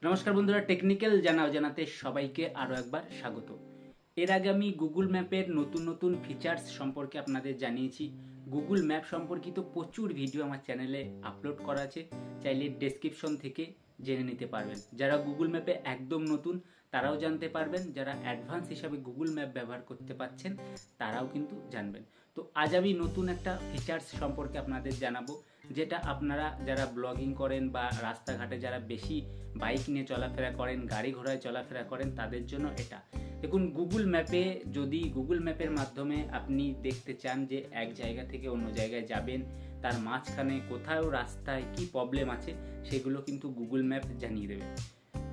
নমস্কার বন্ধুরা, টেকনিক্যাল জানাতে সবাইকে আরও একবার স্বাগত। এর আগে আমি গুগল ম্যাপের নতুন ফিচার্স সম্পর্কে আপনাদের জানিয়েছি। গুগল ম্যাপ সম্পর্কিত প্রচুর ভিডিও আমার চ্যানেলে আপলোড করা আছে, চাইলে ডেসক্রিপশন থেকে জেনে নিতে পারবেন। যারা গুগল ম্যাপে একদম নতুন তারাও জানতে পারবেন, যারা অ্যাডভান্স হিসাবে গুগল ম্যাপ ব্যবহার করতে পারছেন তারাও কিন্তু জানবেন। তো আজ আমি নতুন একটা ফিচার্স সম্পর্কে আপনাদের জানাবো, যেটা আপনারা যারা ব্লগিং করেন বা রাস্তাঘাটে যারা বেশি বাইক নিয়ে চলাফেরা করেন, গাড়ি ঘোড়ায় চলাফেরা করেন, তাদের জন্য এটা। দেখুন, গুগল ম্যাপে যদি গুগল ম্যাপের মাধ্যমে আপনি দেখতে চান যে এক জায়গা থেকে অন্য জায়গায় যাবেন, তার মাঝখানে কোথাও রাস্তায় কি প্রবলেম আছে সেগুলো কিন্তু গুগল ম্যাপ জানিয়ে দেবে।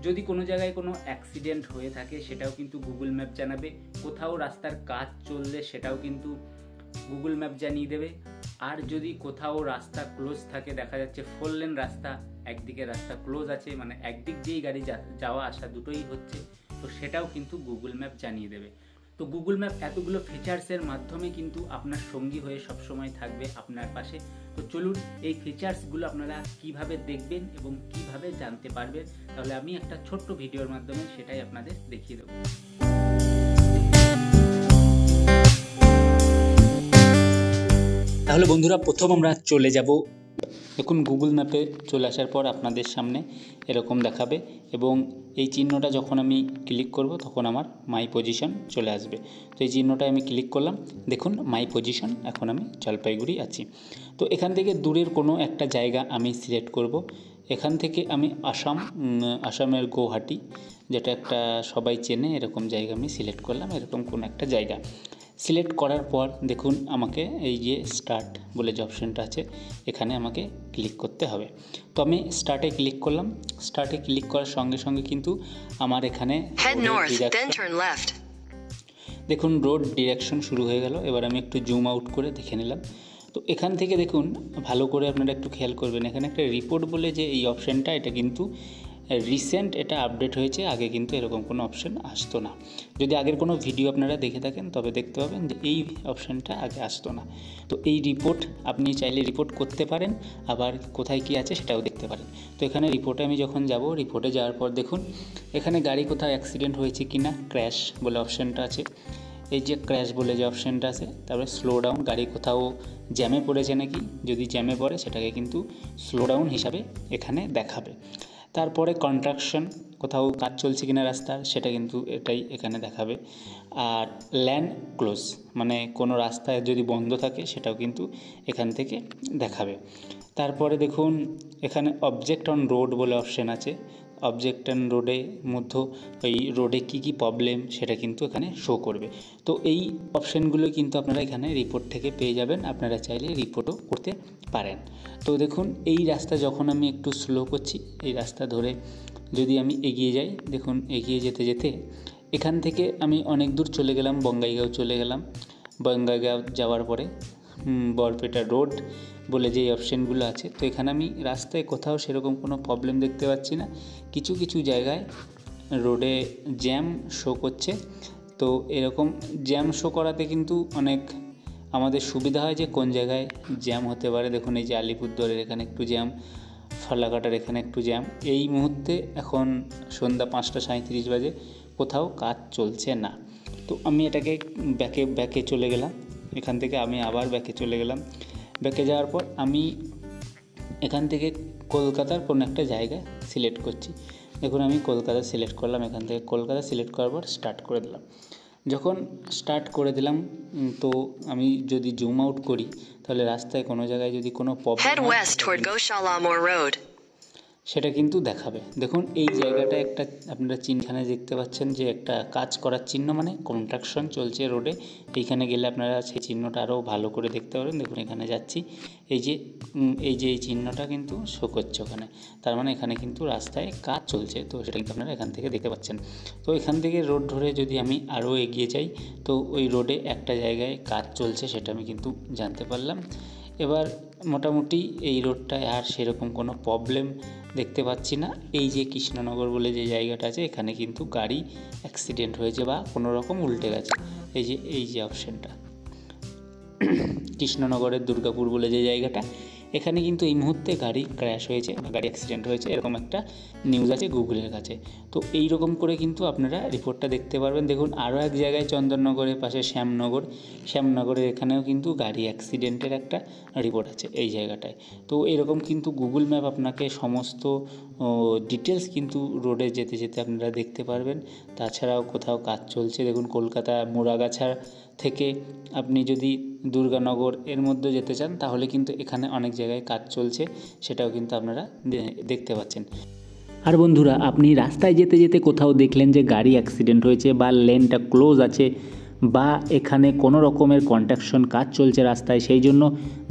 যদি কোনো জায়গায় কোনো অ্যাক্সিডেন্ট হয়ে থাকে সেটাও কিন্তু গুগল ম্যাপ জানাবে। কোথাও রাস্তার কাজ চললে সেটাও কিন্তু গুগল ম্যাপ জানিয়ে দেবে। আর যদি কোথাও রাস্তা ক্লোজ থাকে, দেখা যাচ্ছে 4 লেন রাস্তা, একদিকে রাস্তা ক্লোজ আছে, মানে একদিক দিয়েই গাড়ি যাওয়া আসা দুটোই হচ্ছে, তো সেটাও কিন্তু গুগল ম্যাপ জানিয়ে দেবে। তো গুগল ম্যাপ এতগুলো ফিচার্সের মাধ্যমে কিন্তু আপনার সঙ্গী হয়ে সবসময় থাকবে আপনার পাশে। তো চলুন এই ফিচার্সগুলো আপনারা কিভাবে দেখবেন এবং কিভাবে জানতে পারবেন, তাহলে আমি একটা ছোট্ট ভিডিওর মাধ্যমে সেটাই আপনাদের দেখিয়ে দেবো। তাহলে বন্ধুরা, প্রথম আমরা চলে যাব। দেখুন, গুগল ম্যাপে চলে আসার পর আপনাদের সামনে এরকম দেখাবে এবং এই চিহ্নটা যখন আমি ক্লিক করব তখন আমার মাই পজিশন চলে আসবে। তো এই চিহ্নটায় আমি ক্লিক করলাম, দেখুন মাই পজিশন, এখন আমি জলপাইগুড়ি আছি। তো এখান থেকে দূরের কোনো একটা জায়গা আমি সিলেক্ট করব। এখান থেকে আমি আসামের গৌহাটি, যেটা একটা সবাই চেনে, এরকম জায়গা আমি সিলেক্ট করলাম। এরকম কোনো একটা জায়গা সিলেক্ট করার পর দেখুন আমাকে এই যে স্টার্ট বলে যে অপশানটা আছে, এখানে আমাকে ক্লিক করতে হবে। তো আমি স্টার্টে ক্লিক করলাম। স্টার্টে ক্লিক করার সঙ্গে সঙ্গে কিন্তু আমার এখানে দেখুন রোড ডিরেকশন শুরু হয়ে গেল। এবার আমি একটু জুম আউট করে দেখে নিলাম। তো এখান থেকে দেখুন ভালো করে আপনারা একটু খেয়াল করবেন, এখানে একটা রিপোর্ট বলে যে এই অপশানটা, এটা কিন্তু রিসেন্ট এটা আপডেট হয়েছে। আগে কিন্তু এরকম কোনো অপশান আসতো না। যদি আগের কোনো ভিডিও আপনারা দেখে থাকেন তবে দেখতে পাবেন যে এই অপশানটা আগে আসতো না। তো এই রিপোর্ট আপনি চাইলে রিপোর্ট করতে পারেন, আবার কোথায় কি আছে সেটাও দেখতে পারেন। তো এখানে রিপোর্টে আমি যখন যাব, রিপোর্টে যাওয়ার পর দেখুন এখানে গাড়ি কোথাও অ্যাক্সিডেন্ট হয়েছে কি না, ক্র্যাশ বলে অপশানটা আছে। এই যে ক্র্যাশ বলে যে অপশানটা আছে, তারপরে স্লো ডাউন, গাড়ি কোথাও জ্যামে পড়েছে নাকি, যদি জ্যামে পড়ে সেটাকে কিন্তু স্লো ডাউন হিসাবে এখানে দেখাবে। তারপরে কনস্ট্রাকশন, কোথাও কাজ চলছে কিনা রাস্তার, সেটা কিন্তু এটাই এখানে দেখাবে। আর ল্যান ক্লোজ, মানে কোনো রাস্তায় যদি বন্ধ থাকে সেটাও কিন্তু এখান থেকে দেখাবে। তারপরে দেখুন এখানে অবজেক্ট অন রোড বলে অপশান আছে। অবজেক্ট অন রোডের মধ্যে ওই রোডে কী প্রবলেম সেটা কিন্তু এখানে শো করবে। তো এই অপশানগুলো কিন্তু আপনারা এখানে রিপোর্ট থেকে পেয়ে যাবেন, আপনারা চাইলে রিপোর্টও করতে পারেন। তো দেখুন এই রাস্তা যখন আমি একটু স্লো করছি, এই রাস্তা ধরে যদি আমি এগিয়ে যাই, দেখুন এগিয়ে যেতে যেতে এখান থেকে আমি অনেক দূর চলে গেলাম, বঙ্গাইগাঁও চলে গেলাম। বঙ্গাইগাঁও যাওয়ার পরে বরপেটা রোড বলে যে অপশানগুলো আছে, তো এখানে আমি রাস্তায় কোথাও সেরকম কোনো প্রবলেম দেখতে পাচ্ছি না। কিছু জায়গায় রোডে জ্যাম শো করছে। তো এরকম জ্যাম শো করাতে কিন্তু অনেক আমাদের সুবিধা হয় যে কোন জায়গায় জ্যাম হতে পারে। দেখুন এই যে আলিপুরদুয়ারের এখানে একটু জ্যাম, ফালাকাটার এখানে একটু জ্যাম। এই মুহূর্তে এখন সন্ধ্যা 5:37 বাজে, কোথাও কাজ চলছে না। তো আমি এটাকে ব্যাকে চলে গেলাম। এখান থেকে আমি আবার ব্যাকে চলে গেলাম। ব্যাকে যাওয়ার পর আমি এখান থেকে কলকাতার কোনো একটা জায়গায় সিলেক্ট করছি। দেখুন আমি কলকাতা সিলেক্ট করলাম। এখান থেকে কলকাতা সিলেক্ট করার পর স্টার্ট করে দিলাম। যখন স্টার্ট করে দিলাম, তো আমি যদি জুম আউট করি তাহলে রাস্তায় কোনো জায়গায় যদি কোনো প্রবলেম হয় সেটা কিন্তু দেখাবে। দেখুন এই জায়গাটা একটা আপনারা চিহ্নখানে দেখতে পাচ্ছেন যে একটা কাজ করার চিহ্ন, মানে কনস্ট্রাকশন চলছে রোডে। এইখানে গেলে আপনারা সেই চিহ্নটা আরও ভালো করে দেখতে পারেন। দেখুন এখানে যাচ্ছি, এই যে এই চিহ্নটা কিন্তু শো করছে ওখানে, তার মানে এখানে কিন্তু রাস্তায় কাজ চলছে। তো সেটা কিন্তু আপনারা এখান থেকে দেখতে পাচ্ছেন। তো এখান থেকে রোড ধরে যদি আমি আরও এগিয়ে যাই, তো ওই রোডে একটা জায়গায় কাজ চলছে, সেটা আমি কিন্তু জানতে পারলাম। এবার মোটামুটি এই রোডটায় আর সেরকম কোনো প্রবলেম দেখতে পাচ্ছি না। এই যে কৃষ্ণনগর বলে যে জায়গাটা আছে, এখানে কিন্তু গাড়ি অ্যাক্সিডেন্ট হয়েছে বা কোনো রকম উল্টে গেছে। এই যে অপশানটা কৃষ্ণনগরের দুর্গাপুর বলে যে জায়গাটা, এখানে কিন্তু এই মুহূর্তে গাড়ি ক্র্যাশ হয়েছে বা গাড়ি অ্যাক্সিডেন্ট হয়েছে এরকম একটা নিউজ আছে গুগলের কাছে। তো এই রকম করে কিন্তু আপনারা রিপোর্টটা দেখতে পারবেন। দেখুন আরও এক জায়গায় চন্দননগরের পাশে শ্যামনগরের এখানেও কিন্তু গাড়ি অ্যাক্সিডেন্টের একটা রিপোর্ট আছে এই জায়গাটায়। তো এরকম কিন্তু গুগল ম্যাপ আপনাকে সমস্ত ডিটেলস কিন্তু রোডে যেতে যেতে আপনারা দেখতে পারবেন। তাছাড়াও কোথাও কাজ চলছে, দেখুন কলকাতা মুরাগাছা থেকে আপনি যদি দুর্গানগর এর মধ্যে যেতে চান তাহলে কিন্তু এখানে অনেক জায়গায় কাজ চলছে, সেটাও কিন্তু আপনারা দেখতে পাচ্ছেন। আর বন্ধুরা, আপনি রাস্তায় যেতে যেতে কোথাও দেখলেন যে গাড়ি অ্যাক্সিডেন্ট হয়েছে বা লেনটা ক্লোজ আছে বা এখানে কোনো রকমের কনস্ট্রাকশন কাজ চলছে রাস্তায়, সেই জন্য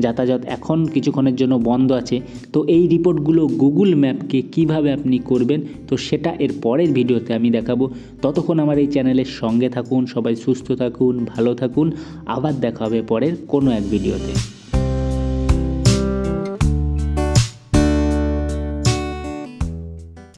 যাতায়াত এখন কিছুক্ষণের জন্য বন্ধ আছে, তো এই রিপোর্টগুলো গুগল ম্যাপকে কিভাবে আপনি করবেন তো সেটা এর পরের ভিডিওতে আমি দেখাবো। ততক্ষণ আমার এই চ্যানেলের সঙ্গে থাকুন, সবাই সুস্থ থাকুন, ভালো থাকুন, আবার দেখা হবে পরের কোনো এক ভিডিওতে।